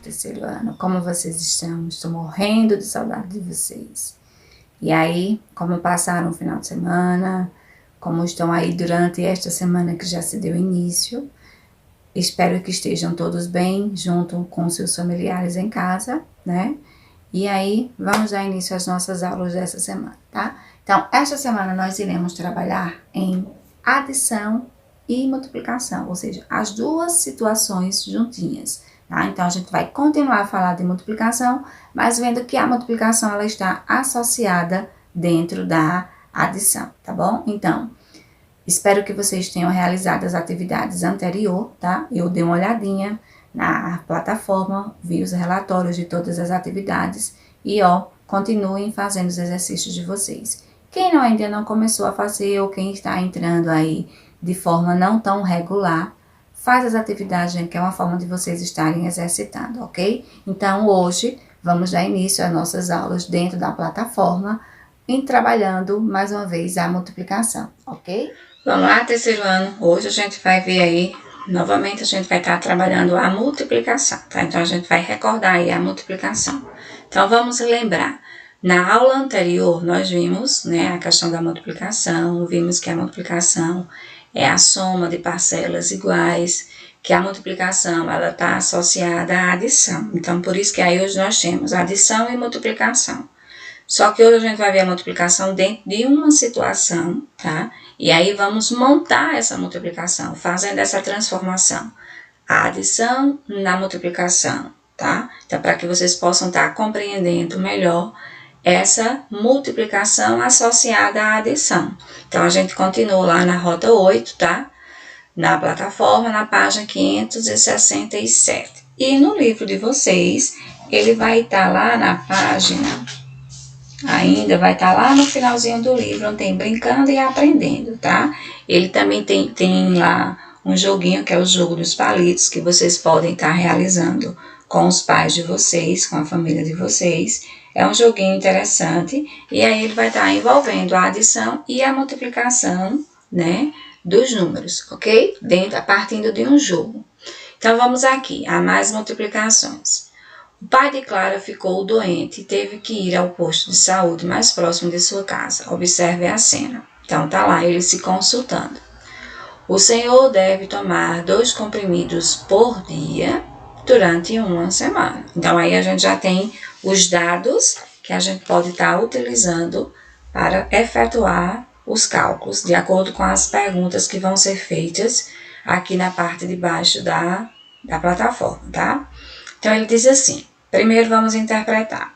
Terceiro ano, como vocês estão? Estou morrendo de saudade de vocês. E aí, como passaram o final de semana, como estão aí durante esta semana que já se deu início, espero que estejam todos bem, junto com seus familiares em casa, né? E aí, vamos dar início às nossas aulas dessa semana, tá? Então, esta semana nós iremos trabalhar em adição e multiplicação, ou seja, as duas situações juntinhas. Tá? Então, a gente vai continuar a falar de multiplicação, mas vendo que a multiplicação ela está associada dentro da adição, tá bom? Então, espero que vocês tenham realizado as atividades anteriores, tá? Eu dei uma olhadinha na plataforma, vi os relatórios de todas as atividades e, continuem fazendo os exercícios de vocês. Quem ainda não começou a fazer ou quem está entrando aí de forma não tão regular, faz as atividades, gente, que é uma forma de vocês estarem exercitando, ok? Então, hoje, vamos dar início às nossas aulas dentro da plataforma, trabalhando, mais uma vez, a multiplicação, ok? Vamos lá, terceiro ano. Hoje a gente vai ver aí, novamente, a gente vai estar trabalhando a multiplicação, tá? Então, a gente vai recordar aí a multiplicação. Então, vamos lembrar. Na aula anterior, nós vimos, né, a questão da multiplicação, vimos que a multiplicação é a soma de parcelas iguais, que a multiplicação ela está associada à adição. Então, por isso que aí hoje nós temos adição e multiplicação. Só que hoje a gente vai ver a multiplicação dentro de uma situação, tá? E aí vamos montar essa multiplicação, fazendo essa transformação. A adição na multiplicação, tá? Então, para que vocês possam estar compreendendo melhor essa multiplicação associada à adição. Então, a gente continua lá na rota 8, tá? Na plataforma, na página 567. E no livro de vocês, ele vai estar lá na página, ainda vai estar lá no finalzinho do livro, onde tem brincando e aprendendo, tá? Ele também tem lá um joguinho, que é o jogo dos palitos, que vocês podem estar realizando com os pais de vocês, com a família de vocês. É um joguinho interessante, e aí ele vai estar envolvendo a adição e a multiplicação, né, dos números, ok? Partindo de um jogo. Então, vamos aqui, a mais multiplicações. O pai de Clara ficou doente e teve que ir ao posto de saúde mais próximo de sua casa. Observe a cena. Então, tá lá ele se consultando. O senhor deve tomar 2 comprimidos por dia durante uma semana. Então, aí a gente já tem os dados que a gente pode estar utilizando para efetuar os cálculos, de acordo com as perguntas que vão ser feitas aqui na parte de baixo da plataforma, tá? Então, ele diz assim, primeiro vamos interpretar.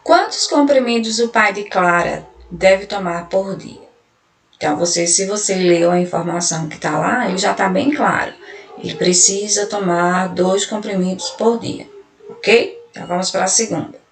Quantos comprimidos o pai de Clara deve tomar por dia? Então, se você leu a informação que está lá, ele já está bem claro. Ele precisa tomar 2 comprimidos por dia, ok? Então, vamos para a segunda.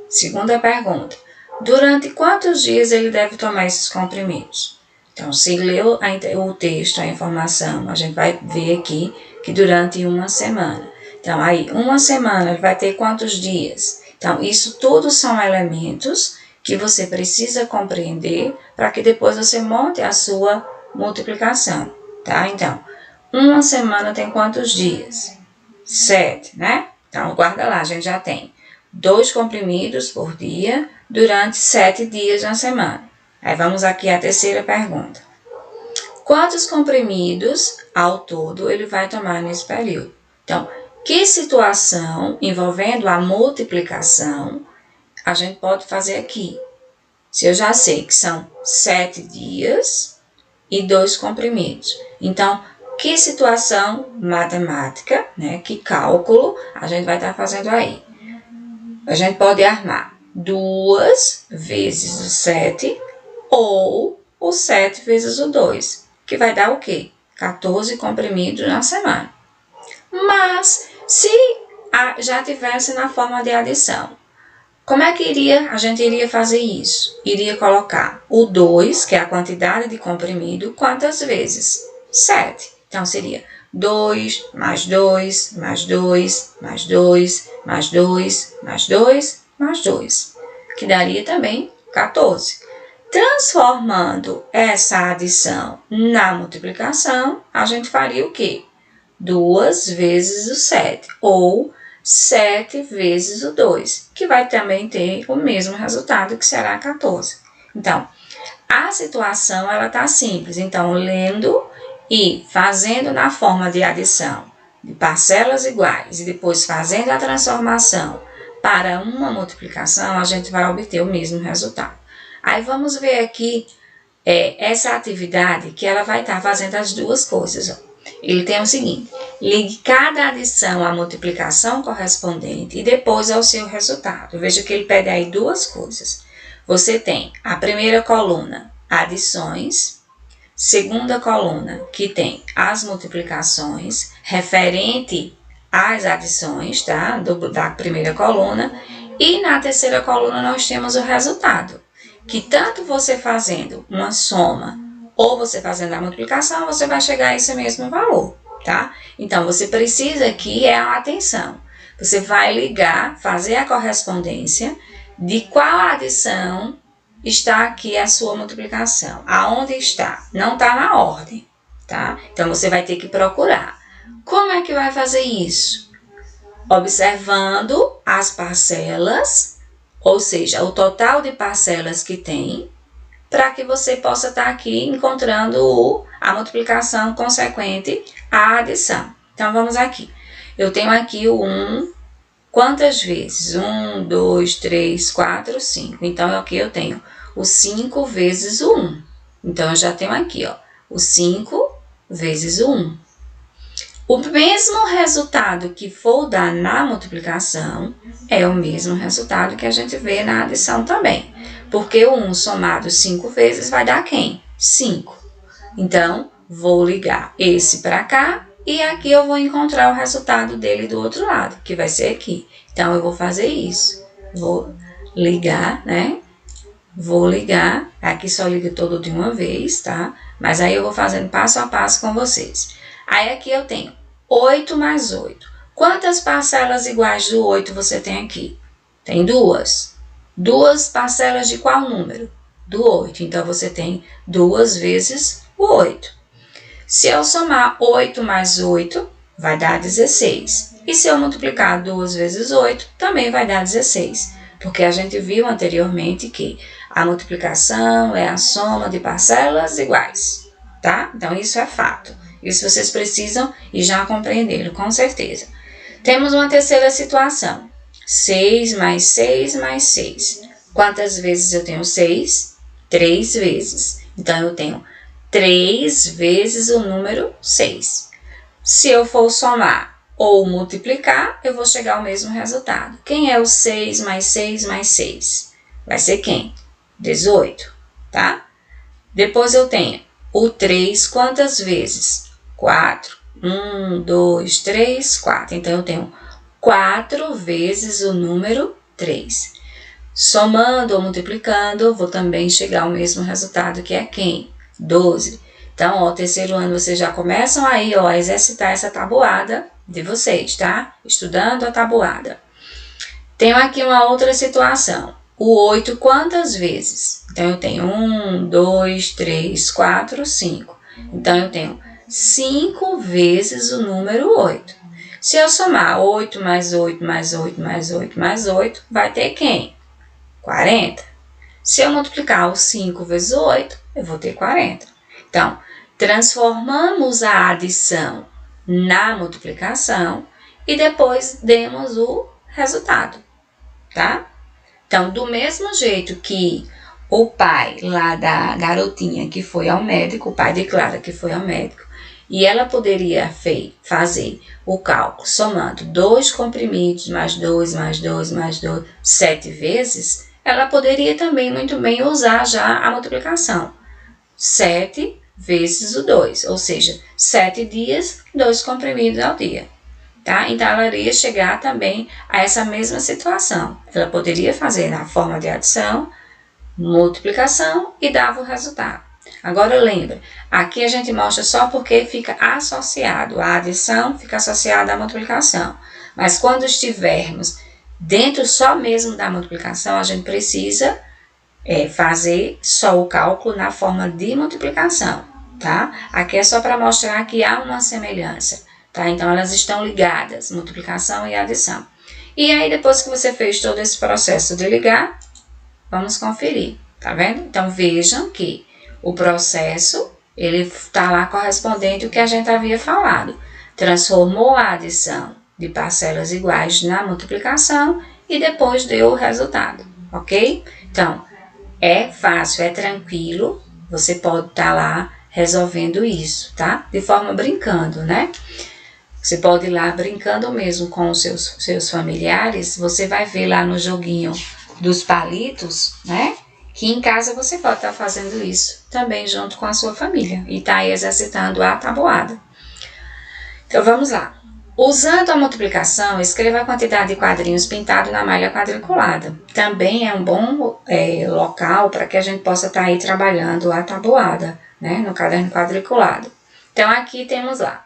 Segunda pergunta. Durante quantos dias ele deve tomar esses comprimidos? Então, se leu o texto, a informação, a gente vai ver aqui que durante uma semana. Então, aí, uma semana ele vai ter quantos dias? Então, isso tudo são elementos que você precisa compreender para que depois você monte a sua multiplicação, tá? Então, uma semana tem quantos dias? 7, né? Então, guarda lá, a gente já tem 2 comprimidos por dia durante 7 dias na semana. Aí, vamos aqui à terceira pergunta. Quantos comprimidos, ao todo, ele vai tomar nesse período? Então, que situação envolvendo a multiplicação a gente pode fazer aqui? Se eu já sei que são 7 dias e 2 comprimidos. Então, que situação matemática, né, que cálculo a gente vai estar fazendo aí? A gente pode armar 2 vezes o 7 ou o 7 vezes o 2, que vai dar o quê? 14 comprimidos na semana. Mas, se já tivesse na forma de adição, Como é que a gente iria fazer isso? Iria colocar o 2, que é a quantidade de comprimido, quantas vezes? 7. Então, seria 2, mais 2, mais 2, mais 2, mais 2, mais 2, mais 2, que daria também 14. Transformando essa adição na multiplicação, a gente faria o quê? 2 vezes o 7, ou 7 vezes o 2, que vai também ter o mesmo resultado, que será 14. Então, a situação ela está simples. Então, lendo e fazendo na forma de adição de parcelas iguais e depois fazendo a transformação para uma multiplicação, a gente vai obter o mesmo resultado. Aí vamos ver aqui essa atividade que ela vai estar fazendo as duas coisas. Ó. Ele tem o seguinte: ligue cada adição à multiplicação correspondente e depois ao seu resultado. Veja que ele pede aí duas coisas. Você tem a primeira coluna, adições, segunda coluna, que tem as multiplicações referente às adições, tá? Da primeira coluna, e na terceira coluna nós temos o resultado, que tanto você fazendo uma soma ou você fazendo a multiplicação, você vai chegar a esse mesmo valor, tá? Então, você precisa aqui a atenção. Você vai ligar, fazer a correspondência de qual adição está aqui a sua multiplicação. Aonde está? Não está na ordem, tá? Então, você vai ter que procurar. Como é que vai fazer isso? Observando as parcelas, ou seja, o total de parcelas que tem, para que você possa estar aqui encontrando a multiplicação consequente à adição. Então, vamos aqui. Eu tenho aqui o 1, quantas vezes? 1, 2, 3, 4, 5. Então, aqui eu tenho o 5 vezes o 1. Então, eu já tenho aqui, ó, o 5 vezes o 1. O mesmo resultado que for dar na multiplicação é o mesmo resultado que a gente vê na adição também. Porque o 1 somado 5 vezes vai dar quem? 5. Então, vou ligar esse para cá e aqui eu vou encontrar o resultado dele do outro lado, que vai ser aqui. Então, eu vou fazer isso. Vou ligar, né? Vou ligar. Aqui só liga todo de uma vez, tá? Mas aí eu vou fazendo passo a passo com vocês. Aí aqui eu tenho 8 mais 8. Quantas parcelas iguais do 8 você tem aqui? Tem duas. Duas parcelas de qual número? Do 8. Então, você tem 2 vezes o 8. Se eu somar 8 mais 8, vai dar 16. E se eu multiplicar 2 vezes 8, também vai dar 16. Porque a gente viu anteriormente que a multiplicação é a soma de parcelas iguais, tá? Então, isso é fato. Isso vocês precisam e já compreenderam, com certeza. Temos uma terceira situação. 6 mais 6 mais 6. Quantas vezes eu tenho 6? 3 vezes. Então, eu tenho 3 vezes o número 6. Se eu for somar ou multiplicar, eu vou chegar ao mesmo resultado. Quem é o 6 mais 6 mais 6? Vai ser quem? 18, tá? Depois eu tenho o 3 quantas vezes? 4. 1, 2, 3, 4. Então, eu tenho 4 vezes o número 3. Somando ou multiplicando, eu vou também chegar ao mesmo resultado, que é quem? 12. Então, ó, terceiro ano, vocês já começam aí, ó, a exercitar essa tabuada de vocês, tá? Estudando a tabuada. Tenho aqui uma outra situação. O 8 quantas vezes? Então, eu tenho 1, 2, 3, 4, 5. Então, eu tenho 5 vezes o número 8. Se eu somar 8 mais 8 mais 8 mais 8 mais 8, vai ter quem? 40. Se eu multiplicar o 5 vezes 8, eu vou ter 40. Então, transformamos a adição na multiplicação e depois demos o resultado, tá? Então, do mesmo jeito que o pai lá da garotinha que foi ao médico, o pai declara que foi ao médico, e ela poderia fazer o cálculo somando 2 comprimidos mais 2 mais 2 mais 2, 7 vezes, ela poderia também muito bem usar já a multiplicação. 7 vezes o 2, ou seja, 7 dias, 2 comprimidos ao dia. tá? Então, ela iria chegar também a essa mesma situação. Ela poderia fazer na forma de adição, multiplicação e dava o resultado. Agora lembra, aqui a gente mostra só porque fica associado, a adição fica associada à multiplicação. Mas quando estivermos dentro só mesmo da multiplicação, a gente precisa fazer só o cálculo na forma de multiplicação, tá? Aqui é só para mostrar que há uma semelhança, tá? Então elas estão ligadas, multiplicação e adição. E aí depois que você fez todo esse processo de ligar, vamos conferir, tá vendo? Então vejam que o processo, ele está lá correspondente ao que a gente havia falado. Transformou a adição de parcelas iguais na multiplicação e depois deu o resultado, ok? Então, é fácil, é tranquilo, você pode estar lá resolvendo isso, tá? De forma brincando, né? Você pode ir lá brincando mesmo com os seus familiares, você vai ver lá no joguinho dos palitos, né? Que em casa você pode estar fazendo isso também junto com a sua família e tá aí exercitando a tabuada. Então vamos lá. Usando a multiplicação, escreva a quantidade de quadrinhos pintados na malha quadriculada. Também é um bom local para que a gente possa estar aí trabalhando a tabuada, né? No caderno quadriculado. Então aqui temos lá.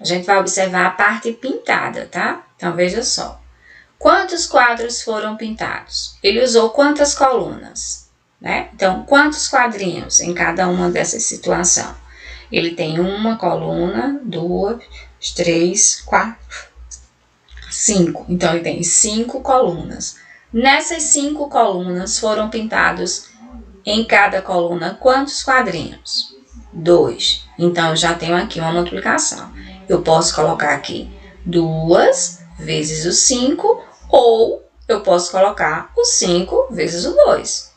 A gente vai observar a parte pintada, tá? Então veja só. Quantos quadros foram pintados? Ele usou quantas colunas? Né? Então, quantos quadrinhos em cada uma dessas situações? Ele tem uma coluna, 2, 3, 4, 5. Então, ele tem 5 colunas. Nessas 5 colunas foram pintados em cada coluna quantos quadrinhos? 2. Então, eu já tenho aqui uma multiplicação. Eu posso colocar aqui 2 vezes o 5 ou eu posso colocar o 5 vezes o 2.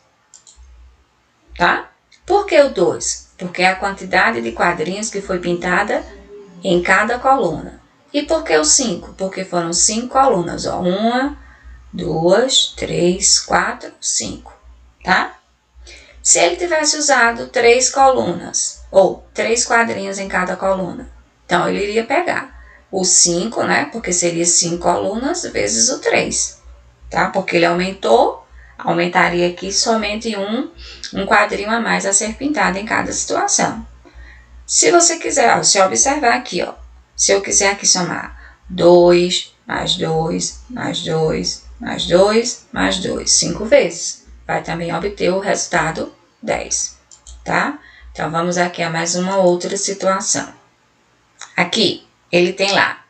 Tá? Por que o 2? Porque é a quantidade de quadrinhos que foi pintada em cada coluna. E por que o 5? Porque foram 5 colunas. 1, 2, 3, 4, 5. Tá? Se ele tivesse usado 3 colunas, ou 3 quadrinhos em cada coluna, então ele iria pegar o 5, né? Porque seria 5 colunas vezes o 3. Tá? Porque ele aumentaria aqui somente um quadrinho a mais a ser pintado em cada situação. Se você quiser, se observar aqui, ó, se eu quiser aqui somar 2, mais 2, mais 2, mais 2, mais 2, 5 vezes, vai também obter o resultado 10, tá? Então, vamos aqui a mais uma outra situação. Aqui, ele tem lá,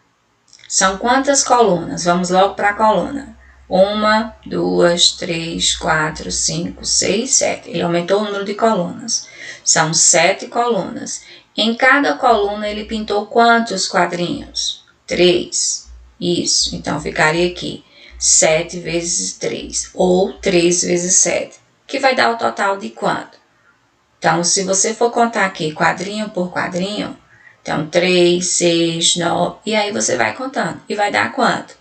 são quantas colunas? Vamos logo para a coluna. 1, 2, 3, 4, 5, 6, 7. Ele aumentou o número de colunas. São 7 colunas. Em cada coluna ele pintou quantos quadrinhos? 3. Isso. Então ficaria aqui 7 vezes 3 ou 3 vezes 7, que vai dar o total de quanto? Então, se você for contar aqui quadrinho por quadrinho, então 3, 6, 9, e aí você vai contando. E vai dar quanto?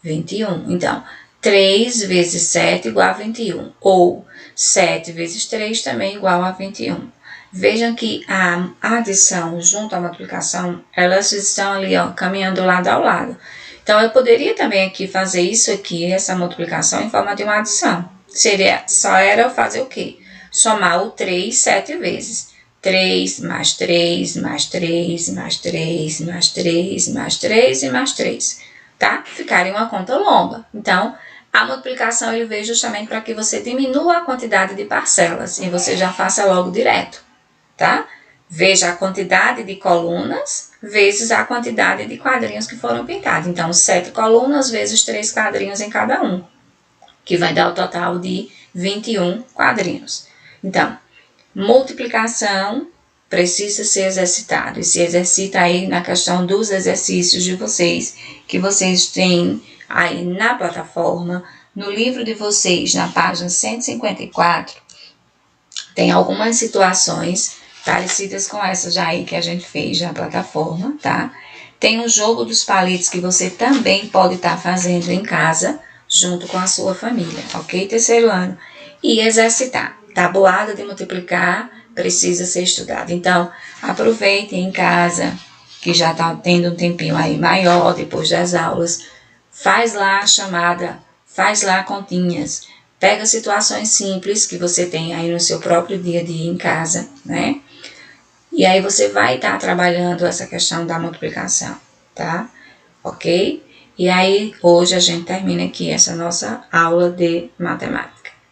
21. Então, 3 vezes 7 igual a 21. Ou 7 vezes 3 também igual a 21. Vejam que a adição junto à multiplicação, elas estão ali, ó, caminhando lado ao lado. Então, eu poderia também aqui fazer isso aqui, essa multiplicação, em forma de uma adição. Só era eu fazer o quê? Somar o 3 7 vezes. 3 mais 3, mais 3, mais 3, mais 3, mais 3 e mais 3. Tá? Ficaria uma conta longa. Então, a multiplicação ele veio justamente para que você diminua a quantidade de parcelas e você já faça logo direto, tá? Veja a quantidade de colunas vezes a quantidade de quadrinhos que foram pintados. Então, 7 colunas vezes 3 quadrinhos em cada um, que vai dar o total de 21 quadrinhos. Então, multiplicação precisa ser exercitado e se exercita aí na questão dos exercícios de vocês, que vocês têm aí na plataforma, no livro de vocês, na página 154, tem algumas situações parecidas com essa já aí que a gente fez na plataforma, tá? Tem o jogo dos palitos que você também pode estar fazendo em casa, junto com a sua família, ok? Terceiro ano. E exercitar. Tabuada de multiplicar precisa ser estudada. Então, aproveitem em casa, que já está tendo um tempinho aí maior depois das aulas, faz lá a chamada, faz lá continhas, pega situações simples que você tem aí no seu próprio dia a dia em casa, né? E aí você vai estar trabalhando essa questão da multiplicação, tá? Ok? E aí hoje a gente termina aqui essa nossa aula de matemática.